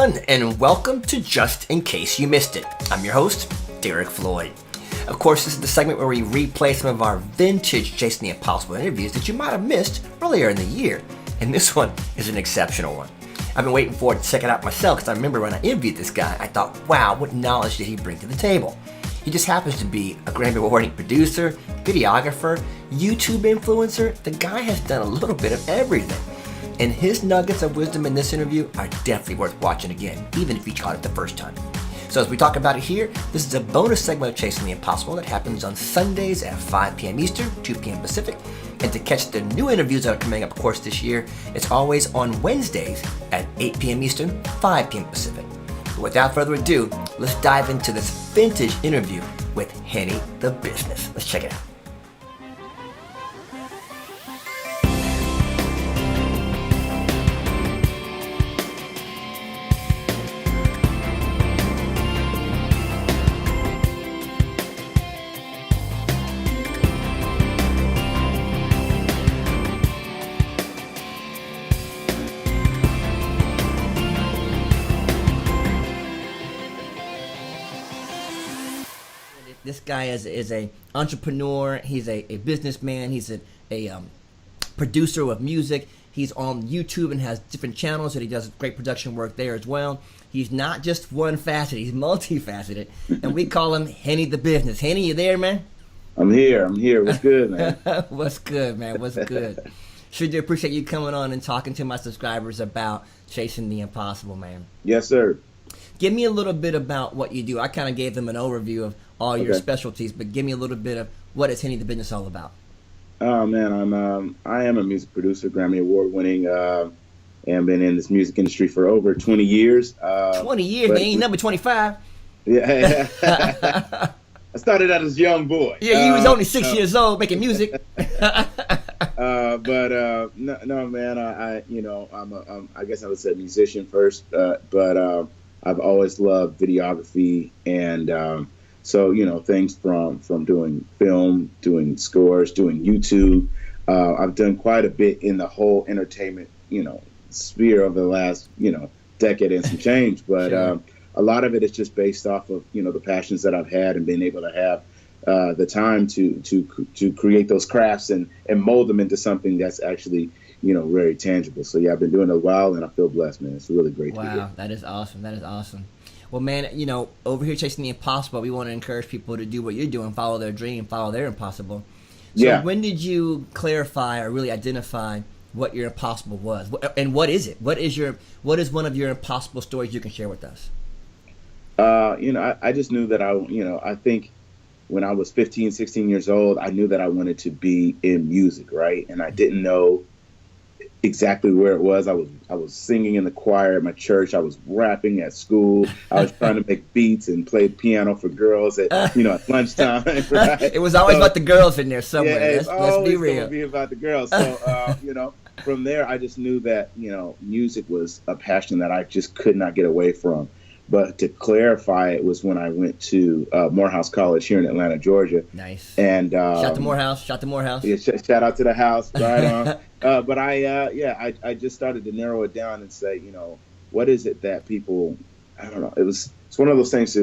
everyone, and welcome to Just In Case You Missed It. I'm your host, Derek Floyd. Of course, this is the segment where we replay some of our vintage Chasing the Impossible interviews that you might have missed earlier in the year. And this one is an exceptional one. I've been waiting forward to check it out myself because I remember when I interviewed this guy, I thought, wow, what knowledge did he bring to the table? He just happens to be a Grammy Award producer, videographer, YouTube influencer. The guy has done a little bit of everything. And his nuggets of wisdom in this interview are definitely worth watching again, even if you caught it the first time. So as we talk about it here, this is a bonus segment of Chasing the Impossible that happens on Sundays at 5 p.m. Eastern, 2 p.m. Pacific. And to catch the new interviews that are coming up, of course, this year, it's always on Wednesdays at 8 p.m. Eastern, 5 p.m. Pacific. But without further ado, let's dive into this vintage interview with Henny Tha Bizness. Let's check it out. This guy is a entrepreneur. He's a businessman. He's a producer of music. He's on YouTube and has different channels, and he does great production work there as well. He's not just one facet. He's multifaceted, and we call him Henny Tha Bizness. Henny, you there, man? I'm here. What's good, man? What's good, man? What's good? Sure do appreciate you coming on and talking to my subscribers about Chasing the Impossible, man. Yes, sir. Give me a little bit about what you do. I kind of gave them an overview of all your specialties, but give me a little bit of what is Henny Tha Bizness all about. Oh man, I am a music producer, Grammy Award winning, and been in this music industry for over 20 years. 20 years, man. Ain't number 25. Yeah. I started out as a young boy. Yeah, you was only 6 years old making music. But no, man. I guess I would say musician first, but I've always loved videography and. So, things from doing film, doing scores, doing YouTube. I've done quite a bit in the whole entertainment, sphere over the last, decade and some change. But sure. A lot of it is just based off of, the passions that I've had and being able to have the time to create those crafts and mold them into something that's actually, very tangible. So, yeah, I've been doing it a while and I feel blessed, man. It's really great to hear. Wow, that is awesome. That is awesome. Well, man, over here Chasing the Impossible, we want to encourage people to do what you're doing, follow their dream, follow their impossible. So yeah. When did you clarify or really identify what your impossible was? And what is it? What is one of your impossible stories you can share with us? I just knew that I think when I was 15, 16 years old, I knew that I wanted to be in music, right? And I didn't know exactly where it was. I was singing in the choir at my church. I was rapping at school. I was trying to make beats and play piano for girls at at lunchtime. Right? It was always about the girls in there somewhere. Yeah, let's be real. Be about the girls. So from there I just knew that music was a passion that I just could not get away from. But to clarify, it was when I went to Morehouse College here in Atlanta, Georgia. Nice. And shout to Morehouse. Yeah, shout out to the house. Right on. But I just started to narrow it down and say, what is it that people? I don't know. It's one of those things.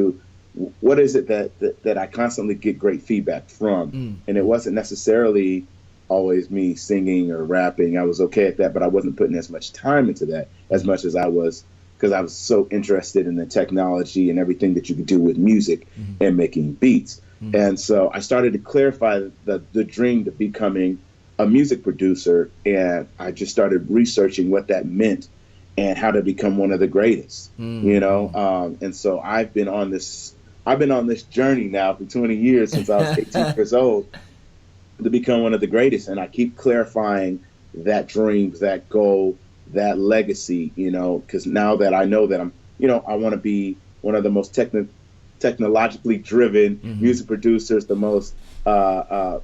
What is it that I constantly get great feedback from? And it wasn't necessarily always me singing or rapping. I was okay at that, but I wasn't putting as much time into that as much as I was. Because I was so interested in the technology and everything that you could do with music and making beats. And so I started to clarify the dream to becoming a music producer. And I just started researching what that meant and how to become one of the greatest, And so I've been on this journey now for 20 years since I was 18 years old to become one of the greatest. And I keep clarifying that dream, that goal, that legacy, because now that I know that I'm, I want to be one of the most technologically driven music producers, the most, one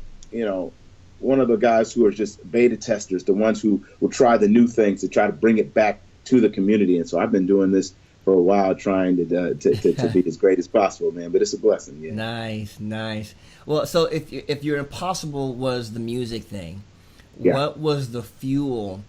of the guys who are just beta testers, the ones who will try the new things to try to bring it back to the community. And so I've been doing this for a while, trying to be as great as possible, man. But it's a blessing. Yeah. Nice. Well, so if your impossible was the music thing, yeah. what was the fuel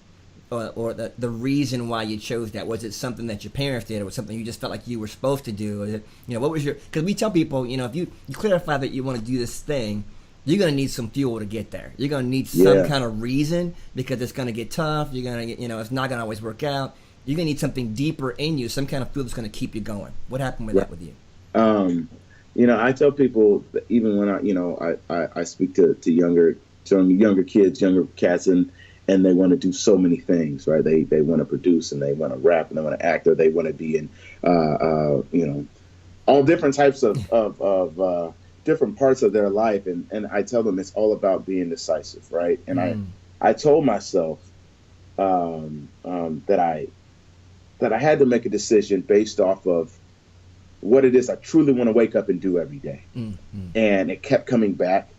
or the reason why you chose that? Was it something that your parents did, or was it something you just felt like you were supposed to do? Or what was your? Because we tell people, if you clarify that you want to do this thing, you're gonna need some fuel to get there. You're gonna need some kind of reason, because it's gonna get tough. You're gonna get, it's not gonna always work out. You're gonna need something deeper in you, some kind of fuel that's gonna keep you going. What happened with that with you? I tell people that even when I speak to younger kids, younger cats, and they want to do so many things, right? They want to produce, and they want to rap, and they want to act, or they want to be in, all different types of different parts of their life. And I tell them it's all about being decisive, right? And I told myself that I had to make a decision based off of what it is I truly want to wake up and do every day. And it kept coming back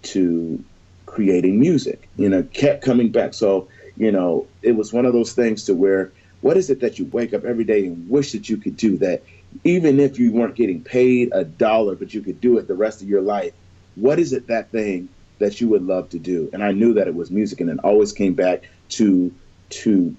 to creating music, kept coming back. So, it was one of those things to where, what is it that you wake up every day and wish that you could do, that even if you weren't getting paid $1, but you could do it the rest of your life? What is it, that thing that you would love to do? And I knew that it was music, and it always came back to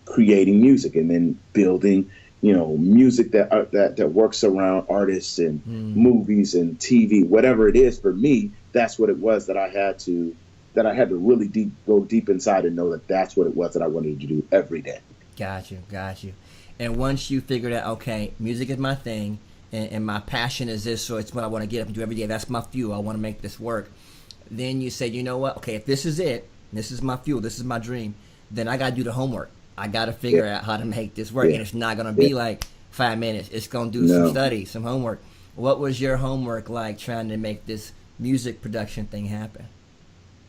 creating music, and then building music that works around artists and movies and TV, whatever it is. For me, that's what it was that I had to really go deep inside and know that that's what it was that I wanted to do every day. Got you. And once you figured out, okay, music is my thing, and my passion is this, so it's what I want to get up and do every day. That's my fuel. I want to make this work. Then you say, you know what? Okay, if this is it, this is my fuel, this is my dream, then I got to do the homework. I got to figure out how to make this work. And it's not going to be like 5 minutes. It's going to do some study, some homework. What was your homework like trying to make this music production thing happen?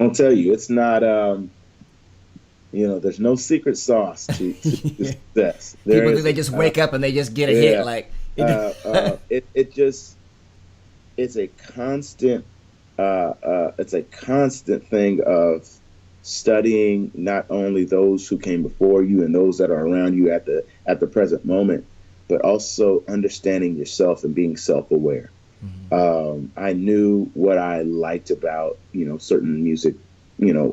I'll tell you, it's not, there's no secret sauce to success. People think they just wake up and they just get a hit. Like it's a constant, thing of studying not only those who came before you and those that are around you at the present moment, but also understanding yourself and being self-aware. I knew what I liked about, certain music,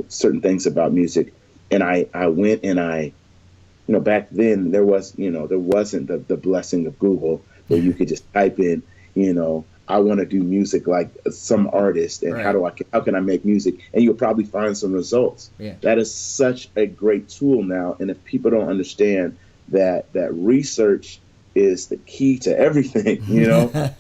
certain things about music. And I went and back then there wasn't the blessing of Google where you could just type in, I want to do music like some artist, and how can I make music? And you'll probably find some results. That is such a great tool now. And if people don't understand that research is the key to everything,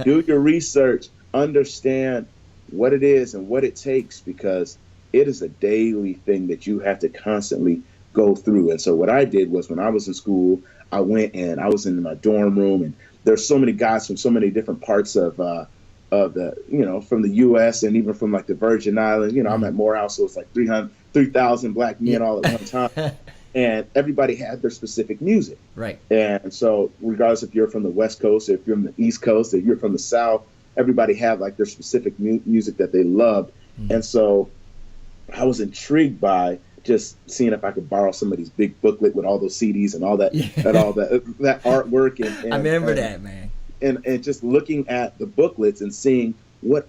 do your research, understand what it is and what it takes, because it is a daily thing that you have to constantly go through. And so what I did was, when I was in school, I went and I was in my dorm room, and there's so many guys from so many different parts of the, from the U.S. and even from like the Virgin Islands. I'm at Morehouse, so it's like 3,000 black men all at one time. And everybody had their specific music. Right. And so regardless if you're from the West Coast, or if you're from the East Coast, or you're from the South, everybody had like their specific music that they loved. And so I was intrigued by just seeing if I could borrow somebody's big booklet with all those CDs and all that, and all that artwork. And I remember that, man. And just looking at the booklets and seeing what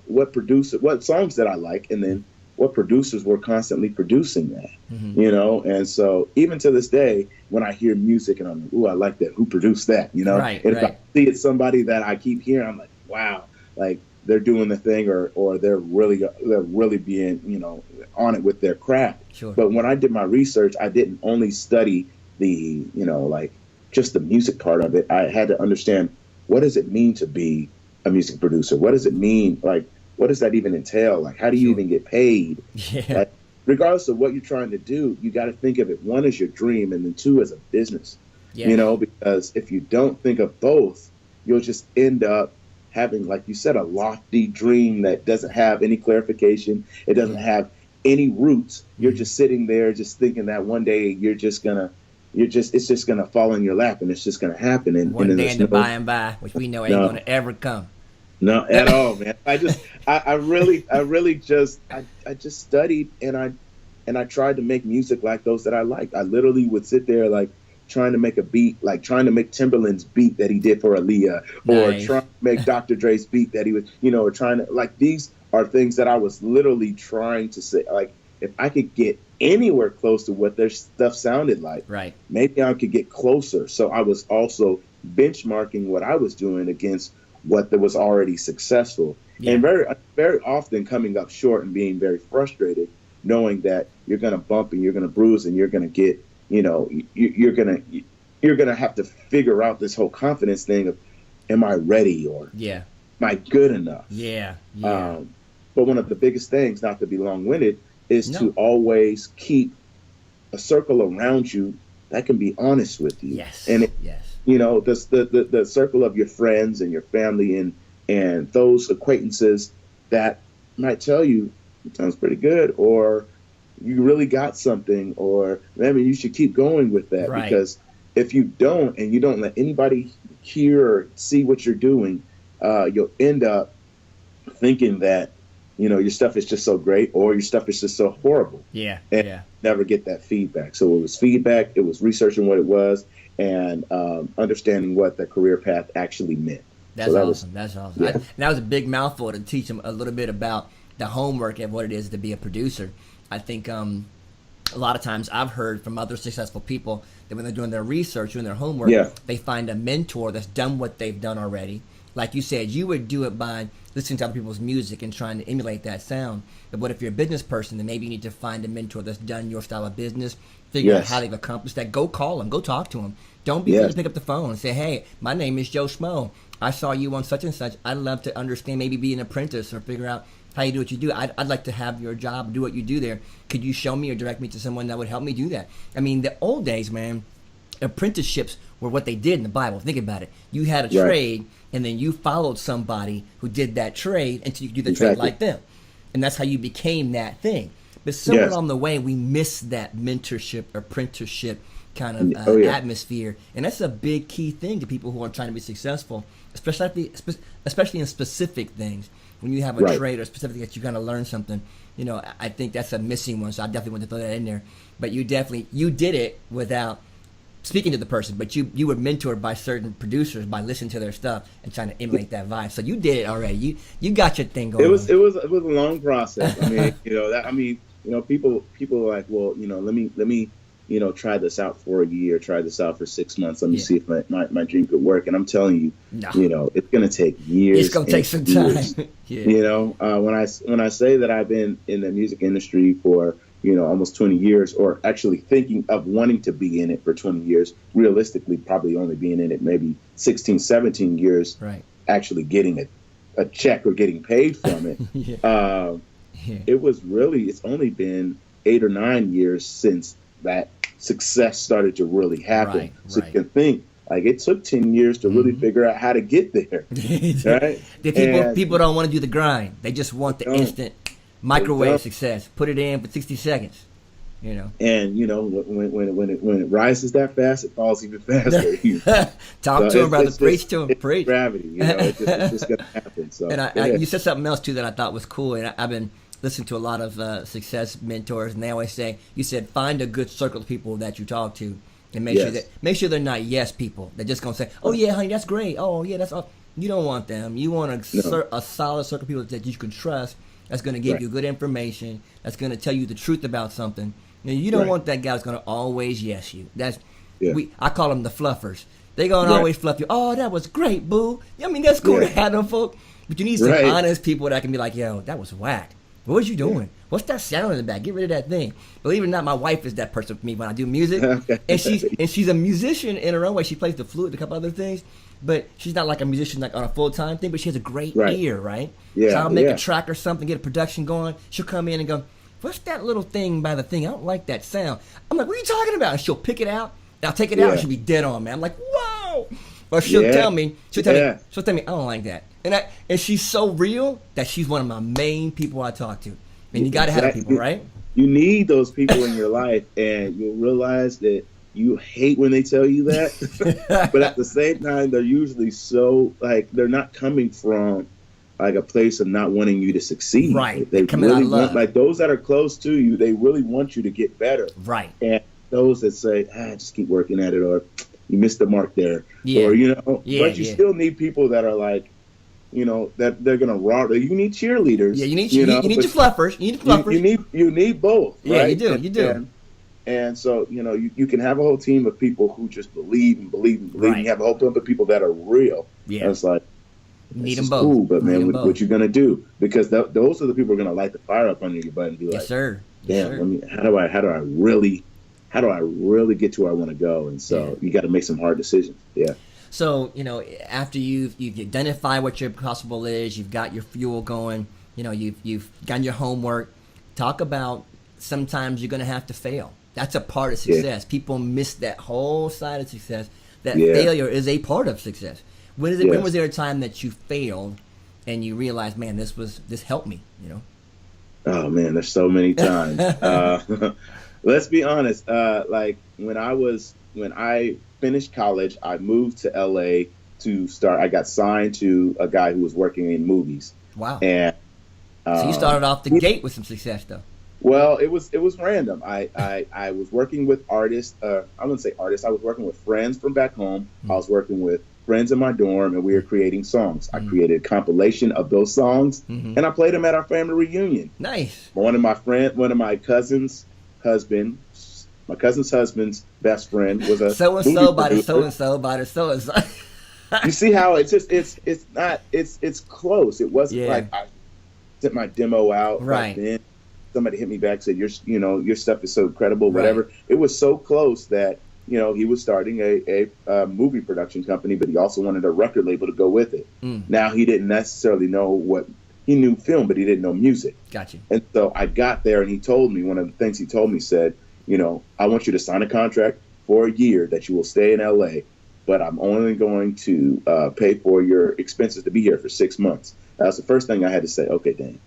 songs that I like, and then what producers were constantly producing that, And so even to this day, when I hear music and I'm like, ooh, I like that. Who produced that? And if I see it's somebody that I keep hearing, I'm like, wow, like they're doing the thing, or they're really being, on it with their craft. Sure. But when I did my research, I didn't only study the, like just the music part of it. I had to understand, what does it mean to be a music producer? What does it mean? Like, what does that even entail? Like, how do you even get paid? Like, regardless of what you're trying to do, you got to think of it, one, as your dream, and then two, as a business, because if you don't think of both, you'll just end up having, like you said, a lofty dream that doesn't have any clarification. It doesn't have any roots. You're just sitting there just thinking that one day it's just gonna fall in your lap, and it's just gonna happen. And one day in the by and by, which we know ain't gonna ever come. No, at all, man. I just studied, and I tried to make music like those that I liked. I literally would sit there like trying to make a beat, like trying to make Timberland's beat that he did for Aaliyah, or trying to make Dr. Dre's beat that he was, or trying to, like, these are things that I was literally trying to say, like, if I could get anywhere close to what their stuff sounded like, right, maybe I could get closer. So I was also benchmarking what I was doing against what that was already successful, and very often coming up short and being very frustrated, knowing that you're going to bump and you're going to bruise and you're going to get, you're going to have to figure out this whole confidence thing of, am I ready, or am I good enough? But one of the biggest things, not to be long-winded, is to always keep a circle around you that can be honest with you. And the circle of your friends and your family and those acquaintances that might tell you it sounds pretty good, or you really got something, or maybe you should keep going with that. Because if you don't, and you don't let anybody hear or see what you're doing, you'll end up thinking that your stuff is just so great, or your stuff is just so horrible. And never get that feedback. So it was feedback, it was researching what it was, and understanding what the career path actually meant. That's awesome. That's awesome. Yeah. That was a big mouthful to teach them a little bit about the homework and what it is to be a producer. I think a lot of times I've heard from other successful people that when they're doing their research, doing their homework, they find a mentor that's done what they've done already. Like you said, you would do it by listening to other people's music and trying to emulate that sound. But what if you're a business person, then maybe you need to find a mentor that's done your style of business, figure out how they've accomplished that. Go call them. Go talk to them. Don't be afraid to pick up the phone and say, hey, my name is Joe Schmo. I saw you on such and such. I'd love to understand, maybe be an apprentice or figure out how you do what you do. I'd like to have your job, do what you do there. Could you show me or direct me to someone that would help me do that? I mean, the old days, man, apprenticeships were what they did in the Bible. Think about it. You had a trade, and then you followed somebody who did that trade until you could do the trade like them. And that's how you became that thing. But somewhere along the way, we missed that mentorship, apprenticeship kind of atmosphere. And that's a big key thing to people who are trying to be successful, especially in specific things. When you have a trade or specific that you kind of learn something, I think that's a missing one. So I definitely want to throw that in there. But you did it without speaking to the person, but you were mentored by certain producers by listening to their stuff and trying to emulate that vibe. So you did it already. You got your thing going. It was a long process. I mean, people are like, well, let me try this out for a year, try this out for 6 months. Let me see if my dream could work. And I'm telling you, it's going to take years. It's going to take some time. When I say that I've been in the music industry for almost 20 years, or actually thinking of wanting to be in it for 20 years, realistically probably only being in it maybe 16, 17 years, actually getting a check or getting paid from it. It's only been 8 or 9 years since that success started to really happen. So you can think, like, it took 10 years to really figure out how to get there. People don't want to do the grind. They just want the instant microwave success. Put it in for 60 seconds. And when it rises that fast, it falls even faster. Talk to him, brother. Preach to him. Preach. Gravity. It's just gonna happen. So, and you said something else too that I thought was cool. And I've been listening to a lot of success mentors, and they always say, you said, find a good circle of people that you talk to, and make sure they're not yes people. They're just gonna say, oh yeah, honey, that's great. Oh yeah, that's all. You don't want them. You want a solid circle of people that you can trust. That's going to give you good information. That's going to tell you the truth about something. You don't want that guy that's going to always yes you. I call them the fluffers. They're going to always fluff you. Oh, that was great, boo. I mean, that's cool to have them folk. But you need some honest people that can be like, yo, that was whack. What was you doing? What's that sound in the back? Get rid of that thing. Believe it or not, my wife is that person for me when I do music. And she's a musician in her own way. She plays the flute and a couple other things. But she's not like a musician like on a full-time thing, but she has a great ear, right? So I'll make a track or something, get a production going. She'll come in and go, what's that little thing by the thing? I don't like that sound. I'm like, what are you talking about? And she'll pick it out, and I'll take it out, and she'll be dead on, man. I'm like, whoa! Or she'll tell me, I don't like that. And she's so real that she's one of my main people I talk to. And you got to have people, right? You need those people in your life, and you'll realize that you hate when they tell you that, but at the same time, they're usually so, like, they're not coming from like a place of not wanting you to succeed. Right. They really want, like, those that are close to you, they really want you to get better. Right. And those that say, just keep working at it, or you missed the mark there, or but you still need people that are like, that they're gonna raw. You need cheerleaders. Yeah, you need your fluffers. You need fluffers. You need both. Yeah, right? you do. You do. And so, you can have a whole team of people who just believe and believe and believe. Right. And you have a whole team of people that are real. Yeah. And it's like, need this them is both. cool, but Need man, them what you gonna do? Because those are the people who are gonna light the fire up under your butt and be like, Yes, sir. Yes, damn, sir. how do I really get to where I want to go? And so you got to make some hard decisions. Yeah. So, after you've identified what your possible is, you've got your fuel going, you've done your homework. Talk about sometimes you're going to have to fail. That's a part of success. Yeah. People miss that whole side of success. That failure is a part of success. When was there a time that you failed and you realized, man, this helped me, Oh man, there's so many times. Let's be honest. Like when I finished college, I moved to LA to start. I got signed to a guy who was working in movies. Wow. And so you started off the gate with some success, though. Well, it was random. I was working with artists. I wouldn't say artists. I was working with friends from back home. I was working with friends in my dorm, and we were creating songs. I created a compilation of those songs, and I played them at our family reunion. Nice. One of my cousin's husband's best friend was a so-and-so by the so-and-so by the so-and-so. You see how it's close. It wasn't like I sent my demo out right then. Somebody hit me back, said your stuff is so incredible, whatever. Right. It was so close that he was starting a movie production company, but he also wanted a record label to go with it. Now he didn't necessarily know he knew film, but he didn't know music. Gotcha. And so I got there, and he told me, one of the things he told me said, I want you to sign a contract for a year that you will stay in LA, but I'm only going to pay for your expenses to be here for 6 months. That was the first thing I had to say. Okay, dang.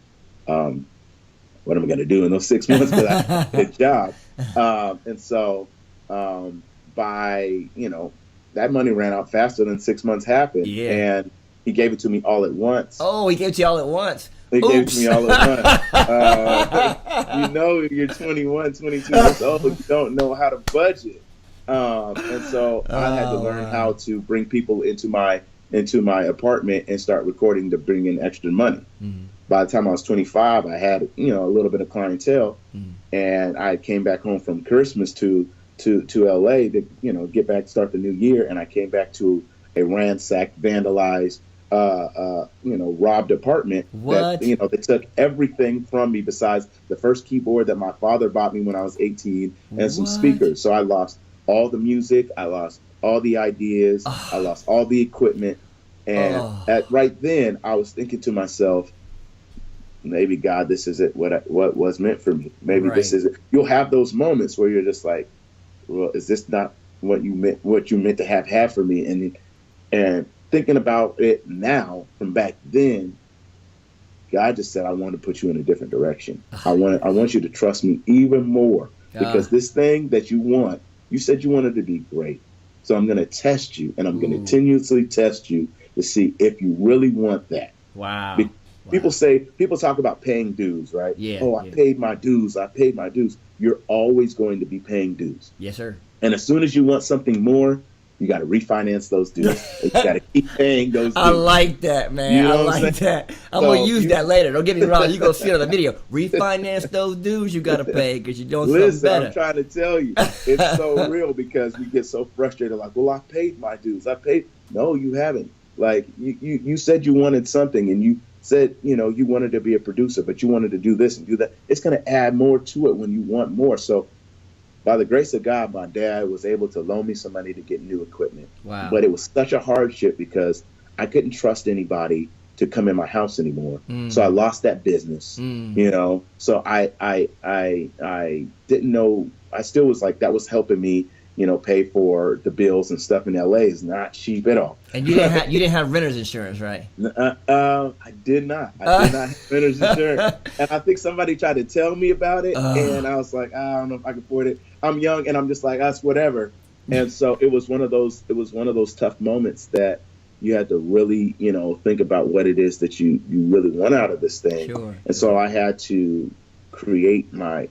What am I going to do in those 6 months? Because I had a job. And so by, that money ran out faster than 6 months happened. Yeah. And he gave it to me all at once. Oh, he gave it to you all at once. He gave it to me all at once. You're 21, 22 years old. You don't know how to budget. And so I had to learn how to bring people into my apartment and start recording to bring in extra money. Mm-hmm. By the time I was 25, I had, a little bit of clientele, and I came back home from Christmas to LA to, get back, start the new year. And I came back to a ransacked, vandalized, robbed apartment. What? That, they took everything from me besides the first keyboard that my father bought me when I was 18 and some speakers. So I lost all the music. I lost all the ideas. I lost all the equipment. And right then I was thinking to myself, maybe God, this isn't what was meant for me. Maybe this isn't. You'll have those moments where you're just like, well, is this not what you meant to have for me? And thinking about it now from back then, God just said, I want to put you in a different direction. I want you to trust me even more, because this thing that you said you wanted to be great. So I'm going to test you, and I'm going to continuously test you to see if you really want that. Wow. People talk about paying dues, right? Yeah. Oh, I paid my dues. You're always going to be paying dues. Yes, sir. And as soon as you want something more, you got to refinance those dues. You got to keep paying those dues. I like that, man. I like that. I'm going to use that later. Don't get me wrong. You're going to see it on the video. Refinance those dues you got to pay because you're doing something better. I'm trying to tell you. It's so real, because we get so frustrated. Like, well, I paid my dues. No, you haven't. Like, you said you wanted something, and you said, you wanted to be a producer, but you wanted to do this and do that. It's going to add more to it when you want more. So by the grace of God, my dad was able to loan me some money to get new equipment. Wow. But it was such a hardship because I couldn't trust anybody to come in my house anymore. So I lost that business, so I didn't know. I still was like, that was helping me, pay for the bills and stuff in LA is not cheap at all. And you didn't have renter's insurance, right? I did not. I did not have renter's insurance. And I think somebody tried to tell me about it, and I was like, I don't know if I can afford it. I'm young, and I'm just like, that's whatever. And so it was one of those tough moments that you had to really, think about what it is that you really want out of this thing. Sure. And so I had to create my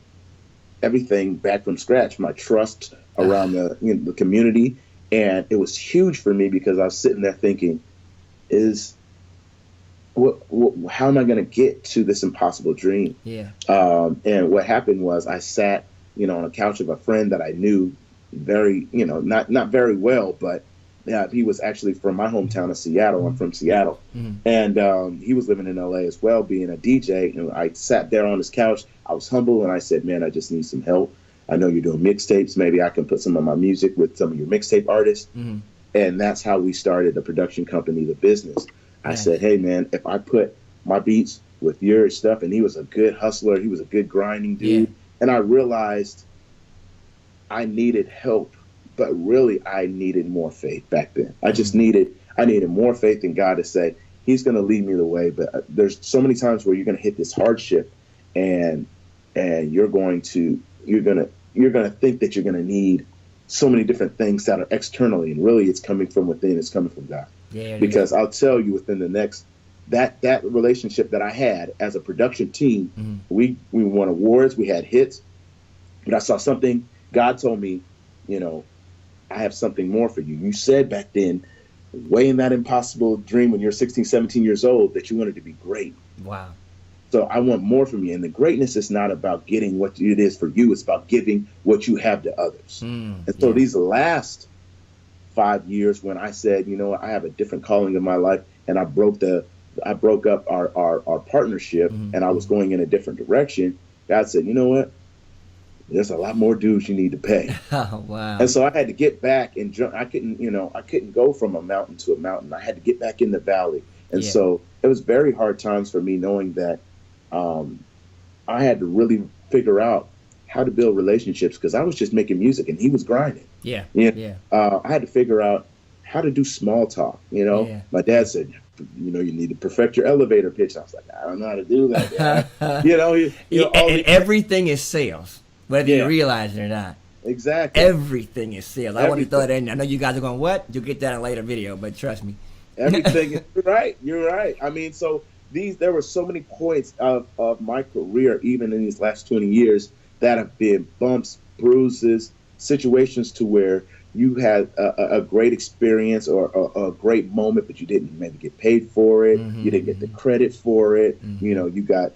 everything back from scratch, my trust around the community. And it was huge for me because I was sitting there thinking, is how am I going to get to this impossible dream? Yeah. And what happened was I sat, on a couch of a friend that I knew very, not very well, but he was actually from my hometown of Seattle. I'm from Seattle. Mm-hmm. And he was living in LA as well, being a DJ. And I sat there on his couch. I was humble and I said, man, I just need some help. I know you're doing mixtapes. Maybe I can put some of my music with some of your mixtape artists. Mm-hmm. And that's how we started the production company, The Bizness. I said, hey, man, if I put my beats with your stuff, and he was a good hustler, he was a good grinding dude. Yeah. And I realized I needed help, but really I needed more faith back then. I needed more faith in God to say, he's going to lead me the way. But there's so many times where you're going to hit this hardship and you're going to think that you're going to need so many different things that are externally, and really it's coming from within, it's coming from God. Yeah, because I'll tell you, within the next that relationship that I had as a production team, mm-hmm. we won awards, we had hits, but I saw something. God told me, I have something more for you. You said back then, way in that impossible dream when you're 16, 17 years old, that you wanted to be great. Wow. So I want more from you. And the greatness is not about getting what it is for you. It's about giving what you have to others. And so these last 5 years, when I said, I have a different calling in my life, and I broke up our partnership, mm-hmm. and I was going in a different direction, God said, you know what? There's a lot more dues you need to pay. Oh, wow. And so I had to get back and jump. I couldn't go from a mountain to a mountain. I had to get back in the valley. And so it was very hard times for me, knowing that I had to really figure out how to build relationships, because I was just making music and he was grinding. Yeah. I had to figure out how to do small talk. My dad said, you need to perfect your elevator pitch. I was like, I don't know how to do that. And everything is sales, whether you realize it or not. Exactly. Everything is sales. I want to throw that in. I know you guys are going, what? You'll get that in a later video, but trust me. Everything is right. You're right. I mean, so there were so many points of my career, even in these last 20 years, that have been bumps, bruises, situations to where you had a great experience or a great moment, but you didn't maybe get paid for it. Mm-hmm. You didn't get the credit for it. Mm-hmm. You got,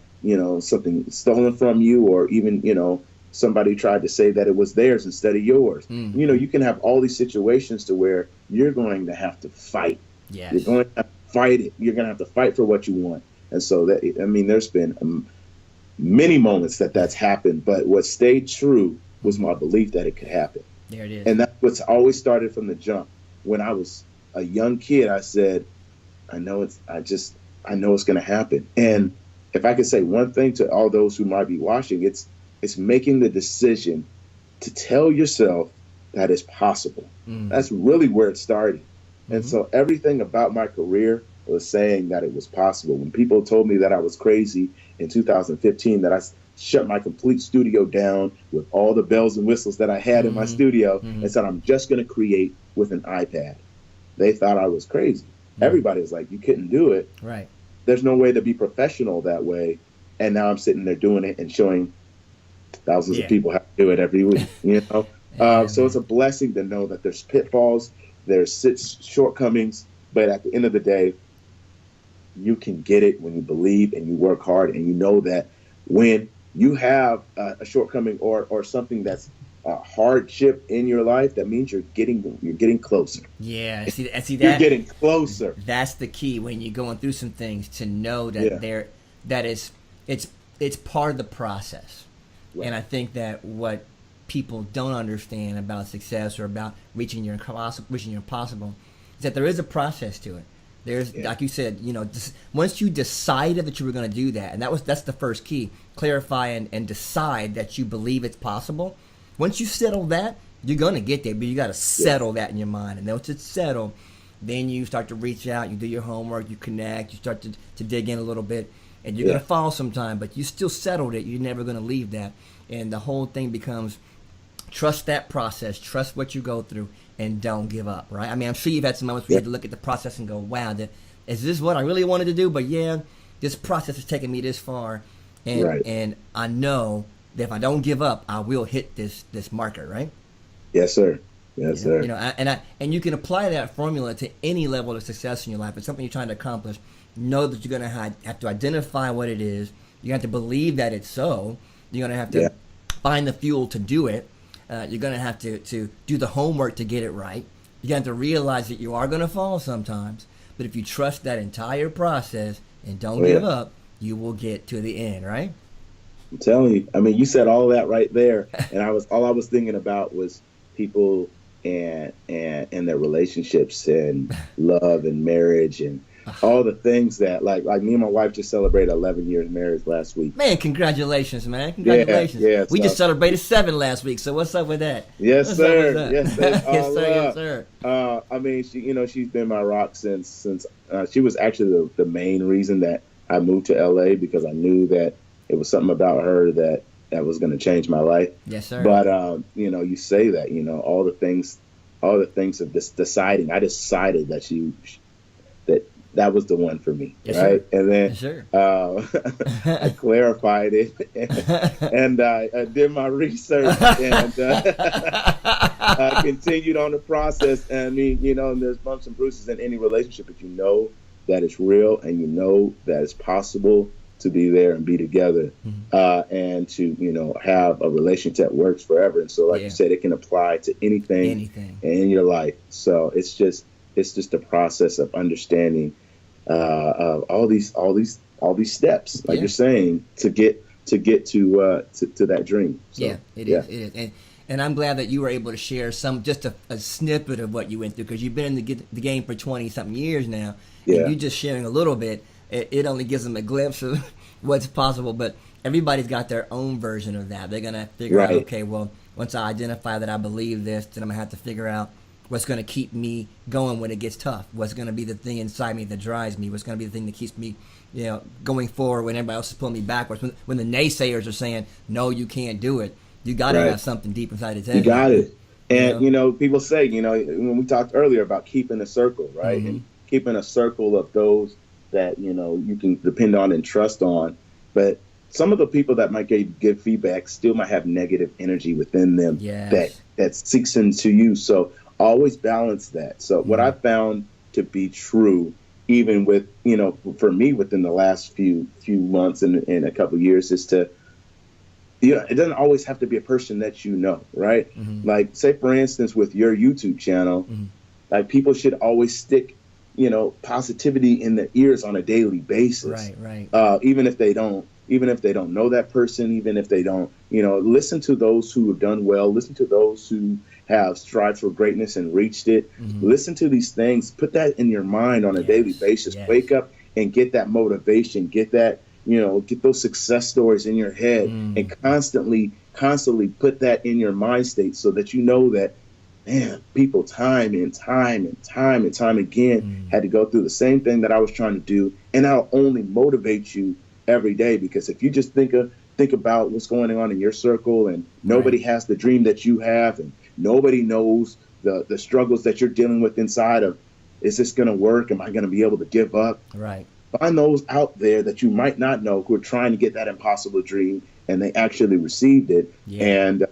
something stolen from you, or even, somebody tried to say that it was theirs instead of yours. Mm-hmm. You can have all these situations to where you're going to have to fight. Yes. You're going to have to fight it. You're going to have to fight for what you want. And so there's been many moments that's happened, but what stayed true was my belief that it could happen. There it is. And that's what's always started from the jump. When I was a young kid, I said, I know it's going to happen. And if I could say one thing to all those who might be watching, it's making the decision to tell yourself that it's possible. Mm-hmm. That's really where it started. Mm-hmm. And so everything about my career was saying that it was possible. When people told me that I was crazy in 2015, that I shut my complete studio down with all the bells and whistles that I had in my studio, and said, I'm just going to create with an iPad. They thought I was crazy. Everybody was like, you couldn't do it. Right. There's no way to be professional that way. And now I'm sitting there doing it and showing thousands of people how to do it every week, So it's a blessing to know that there's pitfalls, there's shortcomings, but at the end of the day, you can get it when you believe and you work hard, and you know that when you have a shortcoming or something that's a hardship in your life, that means you're getting closer. Yeah, see that you're getting closer. That's the key when you're going through some things, to know that it's part of the process. Right. And I think that what people don't understand about success or about reaching your impossible is that there is a process to it. There's, like you said, once you decided that you were going to do that, and that's the first key, clarify and decide that you believe it's possible. Once you settle that, you're going to get there, but you got to settle that in your mind. And then once it's settled, then you start to reach out, you do your homework, you connect, you start to dig in a little bit, and you're going to fall sometime, but you still settled it. You're never going to leave that. And the whole thing becomes, trust that process, trust what you go through, and don't give up, right? I mean, I'm sure you've had some moments where you had to look at the process and go, wow, is this what I really wanted to do? But this process has taken me this far, and I know that if I don't give up, I will hit this marker, right? Yes, sir. Yes, sir. And you can apply that formula to any level of success in your life. It's something you're trying to accomplish. Know that you're going to have to identify what it is. You have to believe that it's so. You're going to have to find the fuel to do it. You're going to have to do the homework to get it right. You have to realize that you are going to fall sometimes. But if you trust that entire process and don't give up, you will get to the end, right? I'm telling you. I mean, you said all that right there, and all I was thinking about was people and their relationships and love and marriage and all the things that like me and my wife just celebrated 11 years marriage last week. Man, congratulations, man. Congratulations. Yeah, we just celebrated 7 last week, so what's up with that? Yes, sir. Yes, sir. Yes, sir. I mean, she's been my rock since she was actually the main reason that I moved to LA, because I knew that it was something about her that was going to change my life. Yes, sir. But you say that, all the things of this deciding. I decided that that was the one for me, yes, right? Sir. And then yes, sir. I clarified it, and I did my research, and I continued on the process. And I mean, and there's bumps and bruises in any relationship, but you know that it's real, and you know that it's possible to be there and be together, and to have a relationship that works forever. And so, like you said, it can apply to anything in your life. So it's just the process of understanding of all these steps, like you're saying, to get to that dream. So, it is. And I'm glad that you were able to share just a snippet of what you went through, because you've been in the game for 20-something years now. Yeah. And you just sharing a little bit, it only gives them a glimpse of what's possible. But everybody's got their own version of that. They're going to figure out, okay, well, once I identify that I believe this, then I'm going to have to figure out what's going to keep me going when it gets tough. What's going to be the thing inside me that drives me? What's going to be the thing that keeps me, going forward when everybody else is pulling me backwards? When the naysayers are saying, no, you can't do it. You got to have something deep inside the head. You got it. And, people say, when we talked earlier about keeping a circle, right? Mm-hmm. And keeping a circle of those that, you can depend on and trust on. But some of the people that might give feedback still might have negative energy within them that seeks into you. So always balance that. So what I found to be true, even with, for me within the last few months and a couple of years, is to, it doesn't always have to be a person that right? Mm-hmm. Like, say, for instance, with your YouTube channel, like, people should always stick, positivity in their ears on a daily basis. Right. Even if they don't know that person, even if they don't, listen to those who have done well, listen to those who have strived for greatness and reached it. Mm-hmm. Listen to these things, put that in your mind on a daily basis. Yes. Wake up and get that motivation, get that, get those success stories in your head, and constantly put that in your mind state, so that that, man, people time and time again had to go through the same thing that I was trying to do, and that'll only motivate you every day. Because if you just think about what's going on in your circle, and nobody has the dream that you have, and nobody knows the struggles that you're dealing with inside of, is this going to work? Am I going to be able to give up? Right. Find those out there that you might not know who are trying to get that impossible dream, and they actually received it, and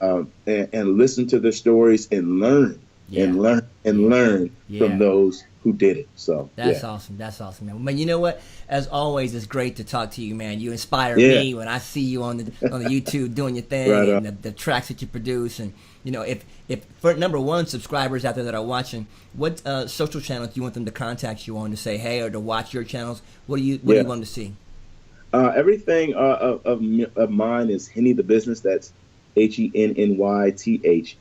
listen to their stories and learn from those who did it. So that's awesome. That's awesome, man. But you know what? As always, it's great to talk to you, man. You inspire me when I see you on the YouTube doing your thing, and the tracks that you produce. And if for number one, subscribers out there that are watching, what social channels do you want them to contact you on to say hey, or to watch your channels? What do you want them to see? Everything of mine is Henny Tha Bizness. That's HENNYTHA.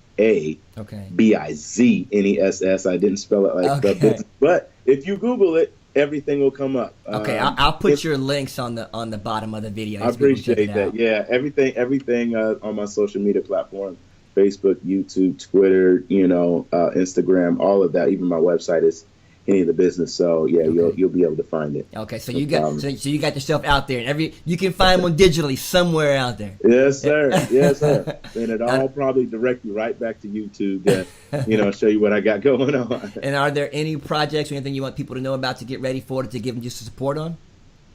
BIZNESS. I didn't spell it like the business, but if you Google it, everything will come up. Okay, I'll put your links on the bottom of the video. I appreciate that. Yeah, everything on my social media platform: Facebook, YouTube, Twitter, Instagram, all of that. Even my website is Henny Tha Bizness. So you'll be able to find it. Okay, so you got yourself out there, and you can find one digitally somewhere out there. Yes, sir. And it all probably direct you right back to YouTube to show you what I got going on. And are there any projects or anything you want people to know about to get ready for it, to give them just support on?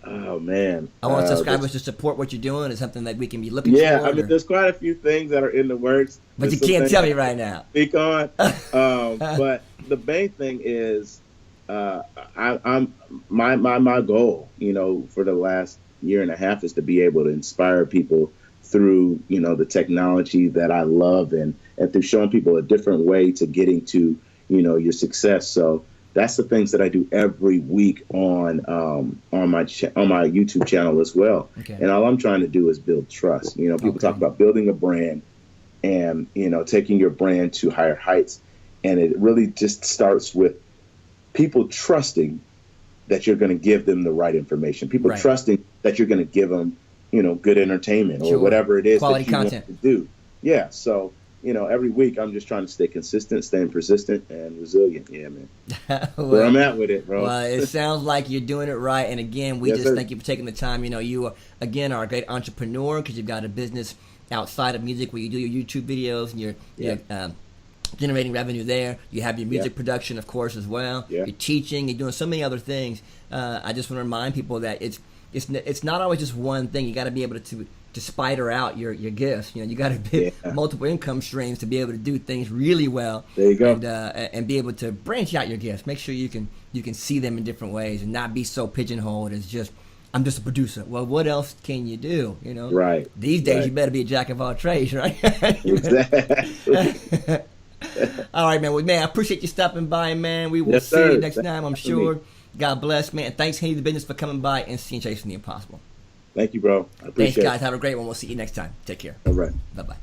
Oh man, I want subscribers to support what you're doing. Is something that we can be looking yeah. for. I mean, there's quite a few things that are in the works, But you there's some can't things tell me I right can't now. speak on. But the main thing is, I'm my goal, for the last year and a half is to be able to inspire people through, the technology that I love, and through showing people a different way to getting to, your success. So that's the things that I do every week on my YouTube channel as well. Okay. And all I'm trying to do is build trust. People talk about building a brand and, taking your brand to higher heights. And it really just starts with people trusting that you're going to give them the right information. People trusting that you're going to give them, good entertainment or whatever it is quality that you content want to do. Yeah. So, every week I'm just trying to stay consistent, staying persistent and resilient. Yeah, man. Well, where I'm at with it, bro. Well, it sounds like you're doing it right. And again, we Yes, just sir. thank you for taking the time. You are, again, are a great entrepreneur because you've got a business outside of music where you do your YouTube videos and you're generating revenue there. You have your music production, of course, as well. Yeah. You're teaching. You're doing so many other things. I just want to remind people that it's not always just one thing. You got to be able to spider out your gifts. You got to have multiple income streams to be able to do things really well. There you go. And be able to branch out your gifts. Make sure you can see them in different ways and not be so pigeonholed as just, I'm just a producer. Well, what else can you do? Right. These days, you better be a jack of all trades, right? Exactly. All right, man. Well, man, I appreciate you stopping by, man. We will see you next time, I'm sure. God bless, man. And thanks, Henny Tha Bizness, for coming by and seeing Chasing the Impossible. Thank you, bro. I appreciate it. Thanks, guys. Have a great one. We'll see you next time. Take care. All right. Bye-bye.